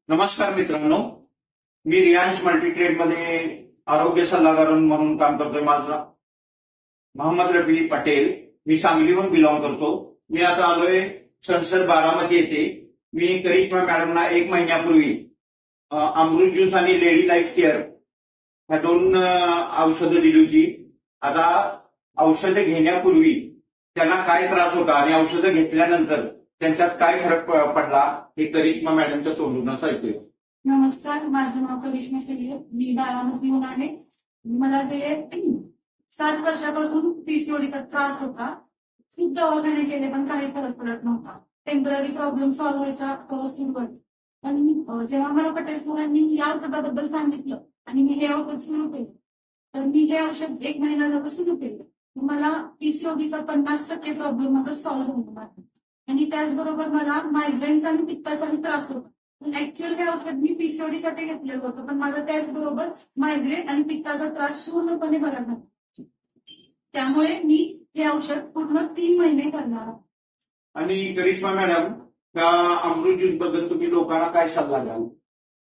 नमस्कार मित्रांनो, मी रियांश मल्टीट्रेडमध्ये आरोग्य सल्लागार म्हणून काम करतोय. माझा मोहम्मद रफी पटेल. मी सांगलीहून बिलॉंग करतो. मी आता आलोय संसद बारामती येथे. मी करिश्मा मॅडमना 1 महिन्यापूर्वी अमृत ज्यूस आणि लेडी लाईफ केअर ह्या 2 औषधं दिली होती. आता औषधं घेण्यापूर्वी त्यांना काय त्रास होता आणि औषधं घेतल्यानंतर त्यांच्यात काय फरक पडला हे करिश्मा मॅडमच्या तोंडूनच ऐकूया. नमस्कार, माझं नाव करिश्मा सय्यद. मी बारामतीहून आहे. मला ते 7 वर्षापासून पीसीओडीचा त्रास होता. खूप दवाखाने केले पण काही फरक पडत नव्हता. टेम्पररी प्रॉब्लेम सॉल्व्ह व्हायचा सुरुवात. आणि जेव्हा मला पटेल सरांनी या औषधाबद्दल सांगितलं आणि मी हे औषध सुरू केलं, तर मी हे औषध 1 महिना झालं सुरू केलं. मला पीसीओडीचा 50% प्रॉब्लेम आता सॉल्व्ह झाला आहे. आणि त्याचबरोबर मला मायग्रेनचा आणि पित्ताचाही त्रास होता. ऍक्च्युअल हे औषध मी पीसीओडीसाठी घेतलेलं होतं, पण माझा त्याचबरोबर मायग्रेन आणि पित्ताचा त्रास पूर्णपणे बरा झाला. त्यामुळे मी हे औषध पूर्ण 3 महिने करणार आहे. आणि करिश्मा मॅडम, त्या अमृत ज्यूस बद्दल तुम्ही लोकांना काय सल्ला द्याल?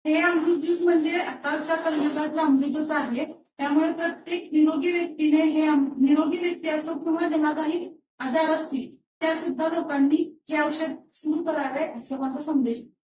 हे अमृत ज्यूस म्हणजे आताच्या कलियुगातलं अमृतच आहे. त्यामुळे प्रत्येक निरोगी व्यक्तीने निरोगी व्यक्ती असो किंवा ज्यांना काही आजार असतील त्या सुद्धा लोकांनी हे औषध सुरू करावे असं माझा संदेश.